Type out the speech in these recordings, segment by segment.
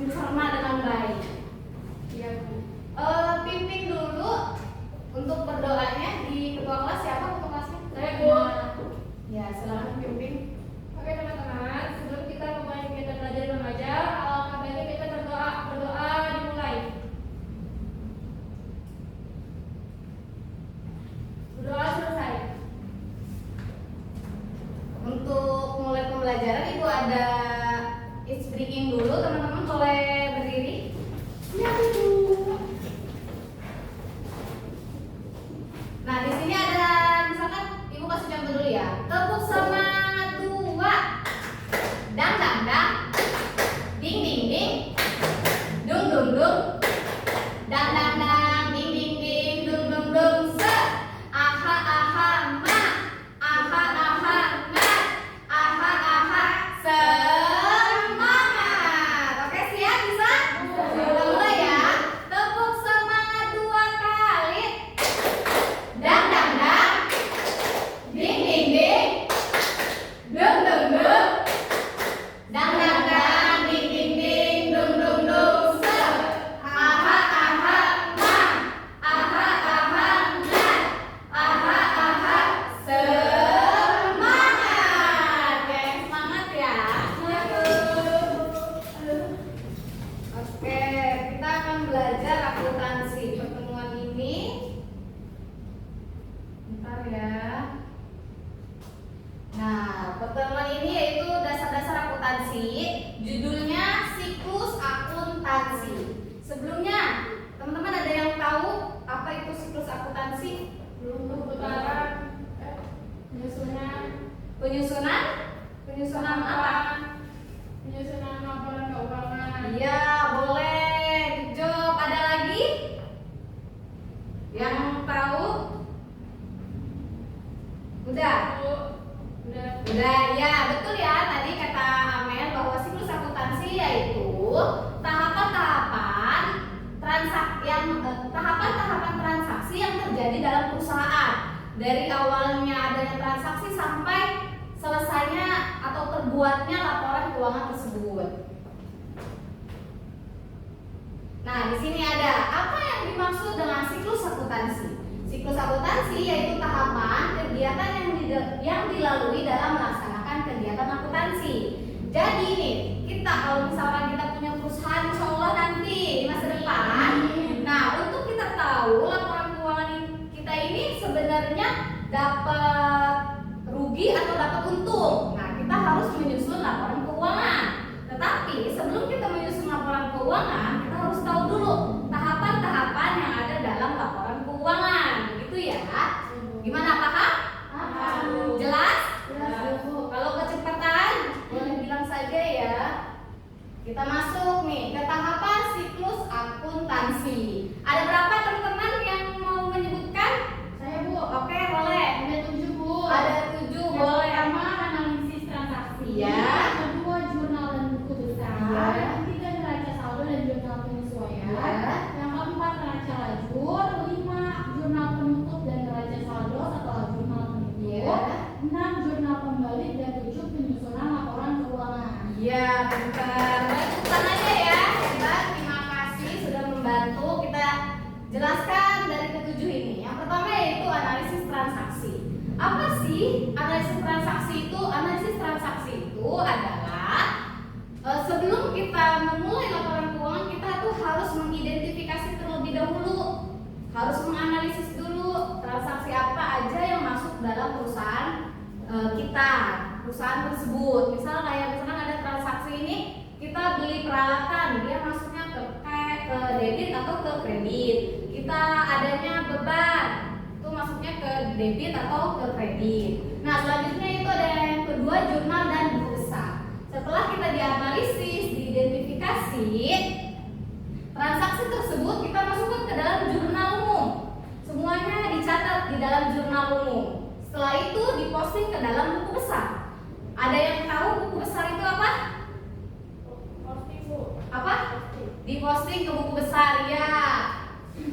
mencerna dengan baik. Ya, Bu. Pimpin dulu untuk berdoanya di ketua kelas. Siapa ketua kelasnya? Saya, Bu. Ya, silakan pimpin. Oke teman-teman, sebelum kita memulai kegiatan belajar dan mengajar, alangkah baiknya kita berdoa dimulai. Berdoa selesai. Untuk mulai pembelajaran Ibu ada it's breaking dulu, teman-teman boleh berdiri. Ya, Bu. Nah, di sini ada misalkan Ibu kasih contoh dulu ya. Tepuk semangat 2. Dang dang dang. Ding ding ding. Dung dung dung. Dang dang dang. Ding ding ding. Dung dung dung. Se. Aha aha ma. Aha aha na. Aha aha. Semangat. Oke, siap bisa? Kita mulai ya. Tepuk semangat 2 kali. Dang dang dang. Ding ding ding. Dung dung dung. Dang dang dang. Ding ding ding. Dung dung dung. Se. Aha aha ma. Aha aha na. Aha aha. Semangat. Oke, semangat ya. Oke, kita akan belajar akuntansi pertemuan ini. Bentar ya. Nah, pertemuan ini yaitu dasar-dasar akuntansi. Judulnya siklus akuntansi. Sebelumnya, teman-teman ada yang tahu apa itu siklus akuntansi? Belum putaran. Penyusunan. Penyusunan? Penyusunan apa? Penyusunan laporan keuangan. Iya, boleh. Good job. Ada lagi? Yang tahu? Udah? Bu. Udah. Udah, ya betul ya. Tadi kata Amel bahwa siklus akuntansi yaitu tahapan-tahapan tahapan-tahapan transaksi yang terjadi dalam perusahaan. Dari awalnya adanya transaksi sampai selesainya atau terbuatnya laporan keuangan tersebut. Nah, di sini ada apa yang dimaksud dengan siklus akuntansi? Siklus akuntansi yaitu tahapan kegiatan yang dilalui dalam melaksanakan kegiatan akuntansi. Jadi nih, kita kalau misalkan kita punya perusahaan, insya Allah nanti di masa depan. Nah, untuk kita tahu laporan keuangan kita ini sebenarnya dapat rugi atau dapat untung. Nah, kita harus menyusun laporan keuangan. Tetapi sebelum kita menyusun laporan keuangan, kita harus tahu dulu tahapan-tahapan yang ada dalam laporan keuangan. Begitu ya? Gimana, paham? Paham. Jelas? Jelas, Bu. Kalau kecepatan, boleh bilang saja ya. Kita masuk nih ke tahapan siklus akuntansi. Ada berapa teman-teman yang mau menyebutkan? Saya, Bu. Oke, boleh. Ada 7, Bu. Ada 7, Yang boleh. pertama analisis transaksi. Ya. Yang kedua jurnal dan buku besar. Ya. Yang ketiga neraca saldo dan jurnal penyesuaian. Ya. Yang keempat neraca lajur. 5 jurnal penutup dan neraca saldo setelah jurnal penutup. Ya. 6 jurnal pembalik dan 7 penyusunan laporan keuangan. Iya, bentar. Baik, bukan aja ya. Hebat, terima kasih sudah membantu kita jelaskan dari ketujuh ini. Yang pertama yaitu analisis transaksi. Apa sih analisis transaksi itu? Analisis transaksi itu adalah sebelum kita memulai laporan keuangan, kita tuh harus mengidentifikasi terlebih dahulu. Harus menganalisis dulu transaksi apa aja yang masuk dalam perusahaan kita, perusahaan tersebut. Misal kayak misalkan ada transaksi ini, kita beli peralatan, dia masuknya ke debit atau ke kredit. Kita adanya beban, itu masuknya ke debit atau ke kredit. Nah, selanjutnya itu ada yang kedua, jurnal dan buku besar. Setelah kita dianalisis, diidentifikasi transaksi tersebut, kita masukkan ke dalam jurnal umum. Semuanya dicatat di dalam jurnal umum. Setelah itu diposting ke dalam buku besar. Ada yang tahu buku besar itu apa? Posting, Bu. Apa? Diposting ke buku besar ya.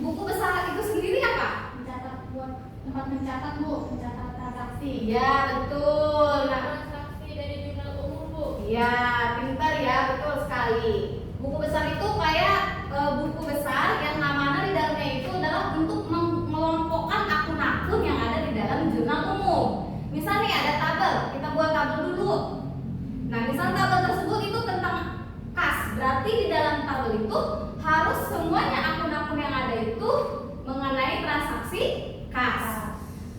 Buku besar itu sendiri apa? Mencatat buat tempat mencatat, Bu, mencatat transaksi. Iya, betul. Nah, Transaksi dari jurnal umum, Bu. iya, pintar ya, betul sekali. Buku besar Berarti di dalam tabel itu harus semuanya akun-akun yang ada itu mengenai transaksi kas.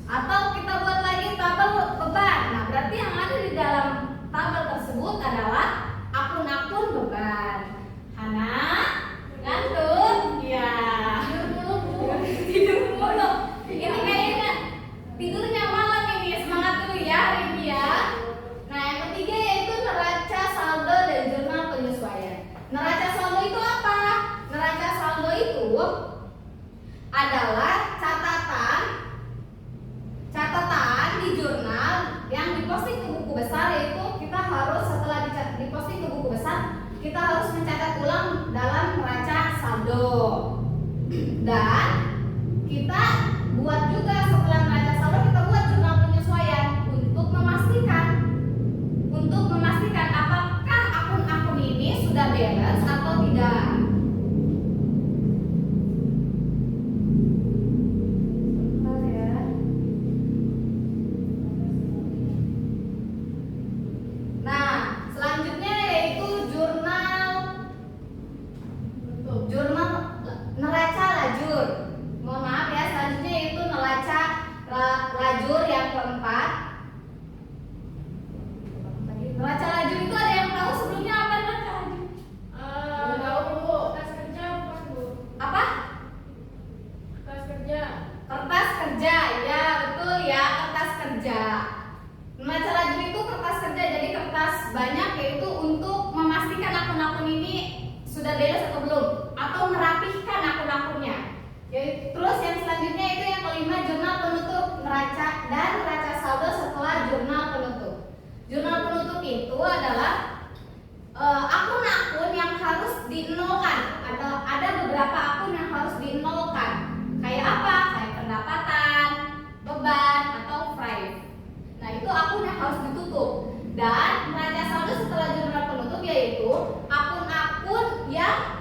Atau kita buat lagi tabel beban. Nah, berarti yang ada di dalam tabel tersebut adalah akun-akun beban. Hana, ngantuk? Ya. Tidur mulu. Ini kayaknya tidurnya malam ini. Semangat dulu ya hari ini ya. Nah, yang ketiga yaitu neraca saldo dan jurnal penyesuaian. Neraca saldo itu apa? Neraca saldo itu adalah catatan di jurnal yang diposting ke buku besar, yaitu kita harus setelah diposting ke buku besar kita harus mencatat ulang dalam neraca saldo. Dan kita buat juga setelah neraca saldo kita buat jurnal penyesuaian untuk memastikan apakah akun-akun ini sudah balance atau tidak. Neraca lajur. Mohon maaf ya, selanjutnya itu neraca lajur yang keempat. Neraca lajur itu ada yang tahu sebelumnya apa neraca lajur? Tahu Bu, kertas kerja bukan Bu? Apa? Kertas kerja. Kertas kerja, ya betul ya, kertas kerja. Neraca lajur itu kertas kerja, jadi kertas banyak, yaitu untuk memastikan akun-akun ini sudah balance atau belum, atau merapihkan akun-akunnya. Terus yang selanjutnya itu yang kelima, jurnal penutup neraca dan neraca saldo setelah jurnal penutup. Jurnal penutup itu adalah akun-akun yang harus dinolkan. Ada beberapa akun yang harus dinolkan. Kayak apa? Kayak pendapatan, beban, atau price. Nah, itu akun yang harus ditutup. Dan neraca saldo setelah jurnal penutup yaitu akun-akun yang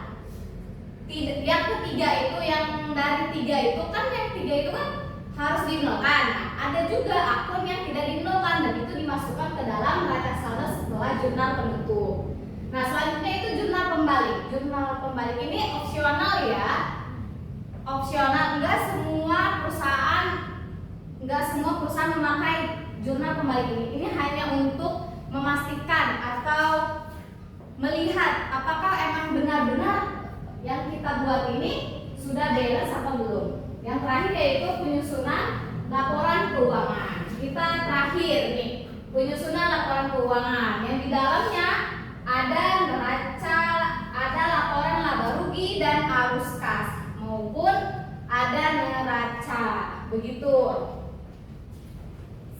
ketiga itu, yang dari tiga itu kan, yang tiga itu kan harus dinolkan. Nah, ada juga akun yang tidak dinolkan dan itu dimasukkan ke dalam neraca saldo setelah jurnal penutup. Nah, selanjutnya itu jurnal pembalik. Jurnal pembalik ini opsional ya. Opsional, enggak semua perusahaan memakai jurnal pembalik ini. Ini hanya untuk memastikan atau melihat apakah emang benar-benar yang kita buat ini sudah balance atau belum. Yang terakhir yaitu penyusunan laporan keuangan. Kita terakhir nih, penyusunan laporan keuangan yang di dalamnya ada neraca, ada laporan laba rugi dan arus kas, maupun ada neraca. Begitu.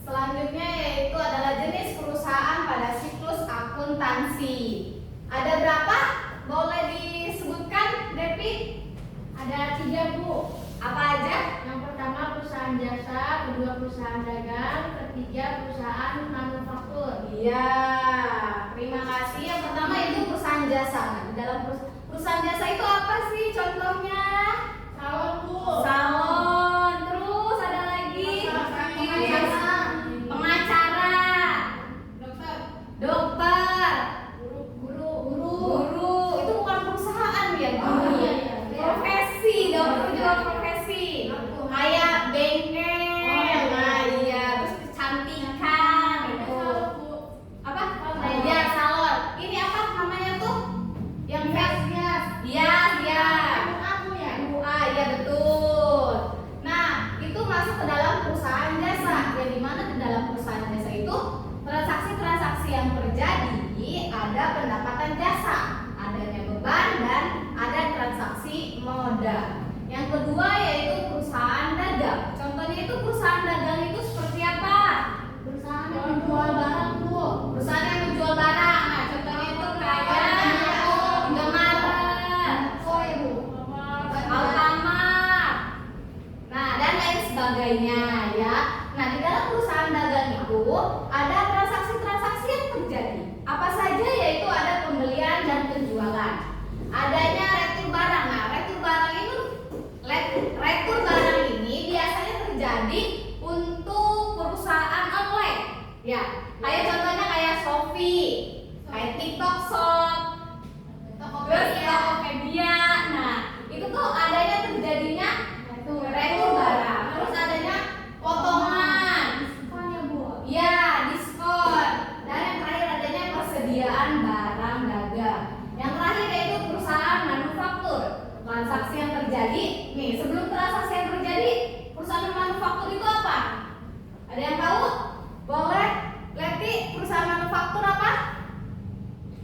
Selanjutnya yaitu adalah jenis perusahaan pada siklus akuntansi. Ada berapa? Boleh disebutkan, Devi? Ada 3 Bu. Apa aja? Yang pertama perusahaan jasa, kedua perusahaan dagang, ketiga perusahaan manufaktur. Iya, terima kasih. Yang pertama itu perusahaan jasa. Nah, di dalam perusahaan jasa itu apa sih contohnya? Salon Bu. Salon. Terus ada lagi pengacara, dokter, guru. Itu bukan perusahaan ya, guru. Profesi, dokter juga profesi. Kayak bengkel. Nah, iya, terus kecantikan itu. Apa? Ya, salon. Ini apa namanya tuh? Yang hias. Iya. MUA, iya betul. Nah, itu masuk ke dalam perusahaan jasa. Yang dimana di dalam perusahaan jasa itu transaksi-transaksi yang terjadi, ada pendapatan jasa, adanya beban, dan ada transaksi moda. Yang kedua yaitu perusahaan dagang. Contohnya itu perusahaan dagang itu seperti apa? Perusahaan yang menjual barang Bu. Perusahaan yang menjual barang. Nah, contohnya itu kayak Indomaret, Alfamart, nah dan lain sebagainya ya. Nah, di dalam perusahaan dagang itu ada transaksi-transaksi yang terjadi. Apa saja? Yaitu ada pembelian dan penjualan. Adanya retur barang. Nah, retur barang ini biasanya terjadi untuk perusahaan online. Ya, kayak contohnya kayak Shopee, kayak TikTok Shop, transaksi yang terjadi. Nih, sebelum transaksi yang terjadi, perusahaan manufaktur itu apa? Ada yang tahu? Boleh? Leti, perusahaan manufaktur apa?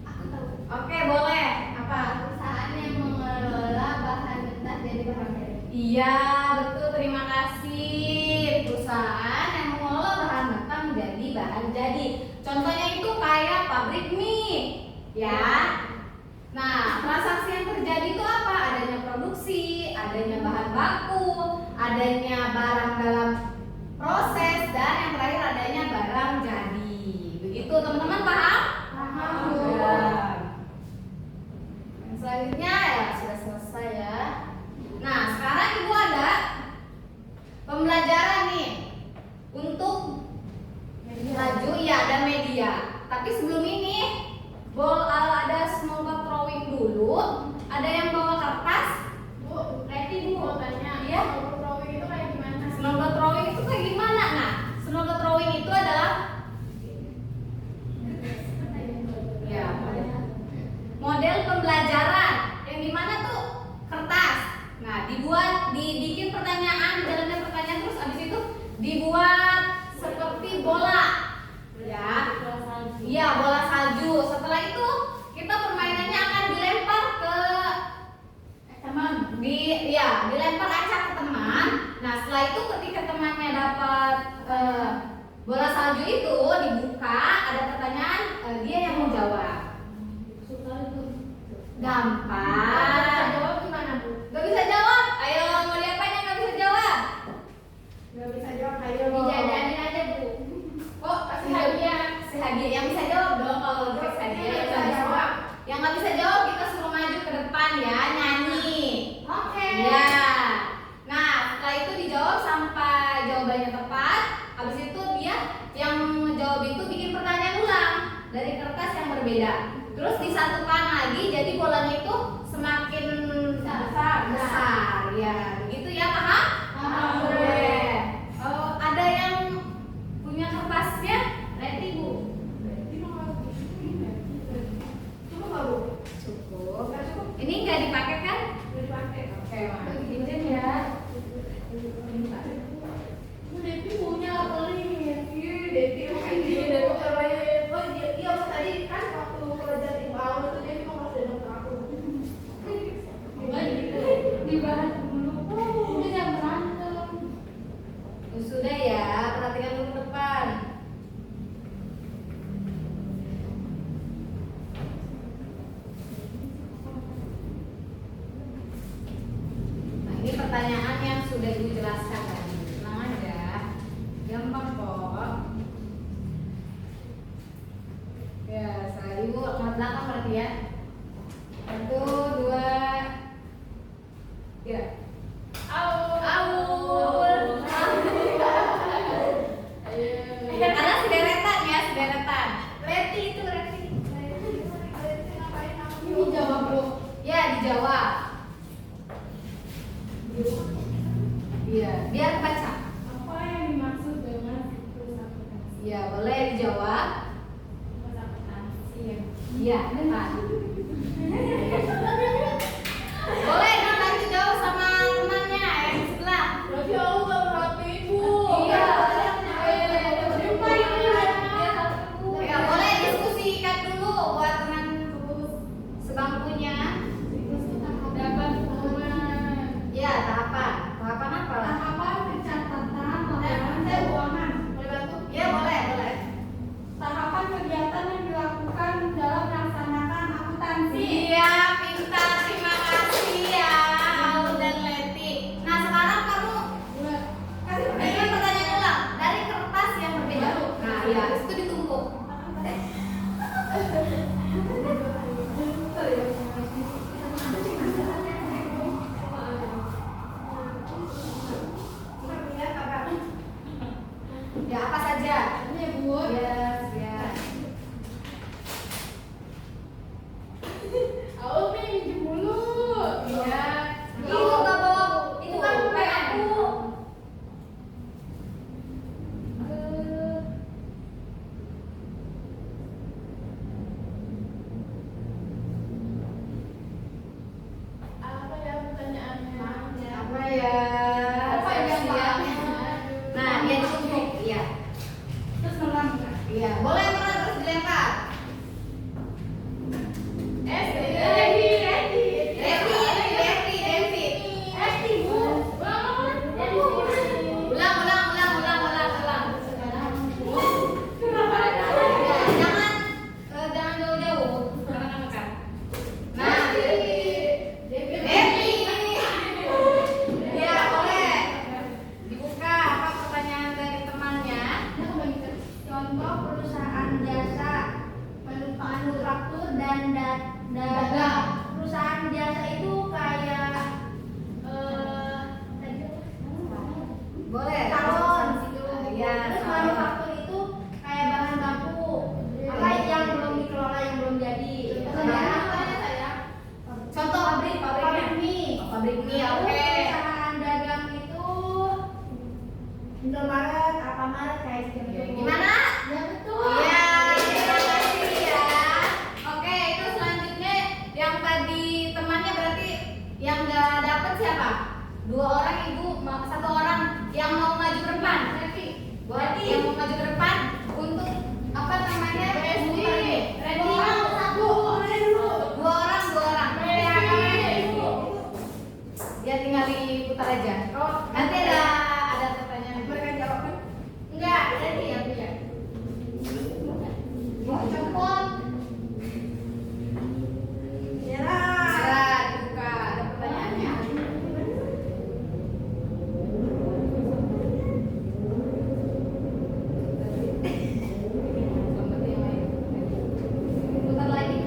Aku tahu. Oke, boleh. Apa? Perusahaan yang mengelola bahan mentah jadi bahan jadi. Iya, betul. Terima kasih. Perusahaan yang mengelola bahan mentah menjadi bahan jadi. Contohnya itu kayak pabrik mie, ya. Nah, transaksi yang terjadi itu apa? Adanya produksi, adanya bahan baku, adanya barang dalam proses, dan yang terakhir adanya barang jadi. Begitu, teman-teman paham? Paham. Ya. Yang selanjutnya ya sudah selesai ya. Nah, sekarang Ibu ada pembelajaran nih untuk laju, ya ada media. Tapi sebelum ini ada semoga drawing dulu. Ada yang bawa kertas? Bu, Leti, Bu mau tanya. Iya. Drawing itu kayak gimana? Snowball drawing itu kayak gimana? Nah, snowball drawing itu adalah ya model pembelajaran yang dimana tuh kertas. Nah, dibikin pertanyaan, jalannya pertanyaan, terus abis itu dibuat seperti bola, ya. Iya, bola salju. Setelah itu kita permainannya akan dilempar ke teman, dilempar acak ke teman. Nah, setelah itu ketika temannya dapat bola salju itu dibuka, ada pertanyaan, dia yang mau jawab. Gampang. Bisa jawab gimana, Bu? Gak bisa jawab? Ayo, mau diapain yang gak bisa jawab? Gak bisa jawab, ayo. Dijajanin aja, Bu. Kok kasih hadiah? Si hadiah yang bisa jawab dong. Kalau dikasih hadiah yang nggak bisa jawab. Yang nggak bisa jawab kita suruh maju ke depan ya, nyanyi. Oke. Ya. Nah, setelah itu dijawab sampai jawabannya tepat. Habis itu dia yang menjawab itu bikin pertanyaan ulang dari kertas yang berbeda. Terus disatukan lagi, jadi bolanya itu semakin besar. Ya, begitu ya, paham? Paham. Oke. Ada yang punya kertasnya? Leti, Bu. Cukup nggak, Bu? Cukup. Nggak cukup? Ini nggak dipakai kan? Udah dipakai. Oke, Mak. Izin ya. Bu Devi punya apa nih? Iya, Devi main di Devi terbaik. Oh iya, pas tadi kan waktu pelajaran di bawah itu Devi mau kasih dong ke aku. Dibahas dulu. Udah jangan berantem. Sudah ya, perhatikan dulu ke depan. Nah, ini pertanyaan yang sudah Ibu jelaskan tadi. Tenang aja, gampang kok. Ya, saya Ibu angkat belakang berarti ya. 1, 2, 3. Aul. Karena sederetan ya, sederetan. Leti itu Leti. Ini jawab, Bu. Ya, dijawab. Iya, biar baca. Apa yang dimaksud dengan perusahaan akuntansi? Iya, boleh dijawab. Perusahaan akuntansi. Iya, depan. Boleh dibantu jawab sama temannya yang di sebelah. Berarti aku nggak perhatiin, Bu. Iya. Lupa ini ya. Ya, boleh diskusikan dulu buat teman sebangkunya. Dapat hubungan. Ya, tahapan. Tahapan apa? Tahapan pencatatan laporan keuangan. Boleh bantu? Ya, boleh, boleh. Tahapan kegiatan yang dilakukan dalam melaksanakan akuntansi. Siap, Gimana? Ya betul. Iya, terima kasih ya. Oke, itu selanjutnya yang tadi temannya berarti yang nggak dapet siapa? 2 orang ibu, 1 orang yang mau maju ke depan. Buat yang mau maju ke depan untuk apa namanya? Muter ini. Ready? 2 orang. Ya tinggal diputar aja. Nanti ada pertanyaan. Mereka jawab kan? Enggak, ready ya Bu ya. Mau copot. Nyerah. Nah, dibuka ada pertanyaannya. Putar lagi.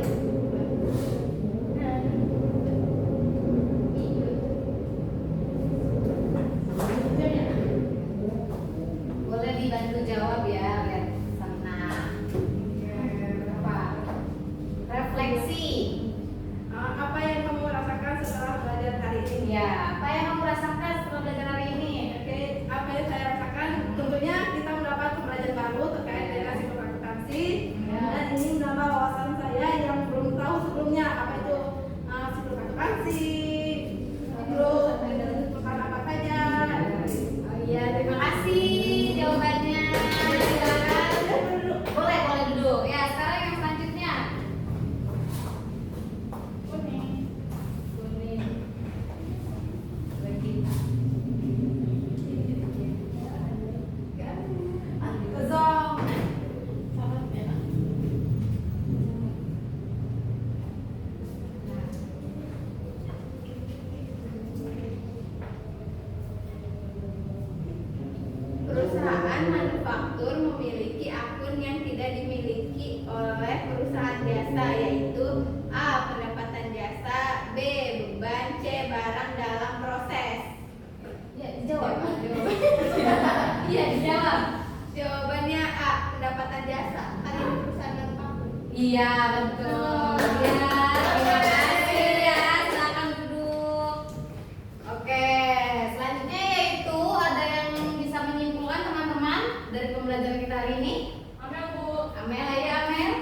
Boleh dibantu jawab ya, lihat sana. Apa? Refleksi. Apa yang kamu rasakan setelah belajar hari ini? Ya, apa yang kamu rasakan setelah belajar hari ini? Oke, apa yang saya rasakan? Tentunya kita mendapat pembelajaran baru terkait dengan psikologi akuntansi. Ya. Dan ini menambah wawasan saya yang belum tahu sebelumnya apa itu psikologi akuntansi. Terus perusahaan apa saja. Oh iya, terima kasih jawabannya. Silakan. Boleh duduk. Ya, sekarang yang selanjutnya. Kuning. Lagi. Kosong. Perusahaan manufaktur memiliki akun yang tidak dimiliki oleh perusahaan jasa, yaitu A. Pendapatan jasa, B. Beban, C. Barang dalam proses. Ya, dijawab. Iya, dijawab. Jawabannya A. Pendapatan jasa. Kan ini perusahaan manufaktur. Iya, betul. Ya, terima kasih ya. Silakan duduk. Oke, selanjutnya yaitu ada yang bisa menyimpulkan teman-teman dari pembelajaran kita hari ini. Amel Bu. Amel, ayo Amel.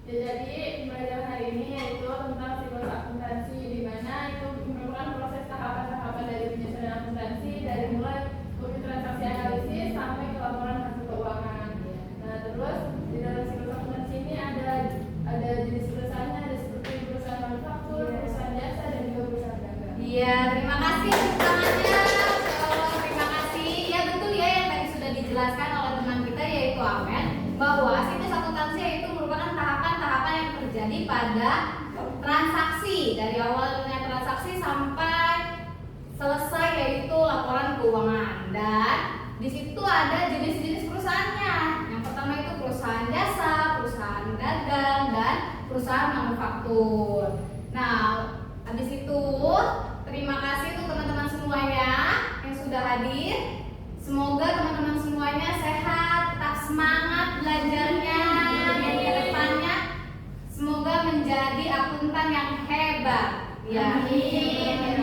Ya, jadi pembelajaran hari ini yaitu tentang psikologi akuntansi, di mana itu merupakan proses tahapan-tahapan dari penyusunan akuntansi dari mulai bukti transaksi analisis sampai ke laporan hasil keuangan. Nah, terus di dalam psikologi akuntansi ini ada jenis perusahaannya, ada seperti perusahaan manufaktur, perusahaan jasa, dan juga perusahaan dagang. Iya, terima kasih tepuk tangannya. Masya Allah, terima kasih. Ya betul ya yang tadi sudah dijelaskan oleh teman kita yaitu Amel bahwa siklus akuntansi itu merupakan tahapan-tahapan yang terjadi pada transaksi dari awalnya transaksi sampai selesai yaitu laporan keuangan, dan di situ ada jenis-jenis perusahaannya. Yang pertama itu perusahaan jasa, perusahaan dagang, dan perusahaan manufaktur. Nah, habis itu terima kasih untuk teman-teman semuanya yang sudah hadir. Semoga teman-teman semuanya sehat, tetap semangat belajarnya, dan ke depannya semoga menjadi akuntan yang hebat. Ya, amin.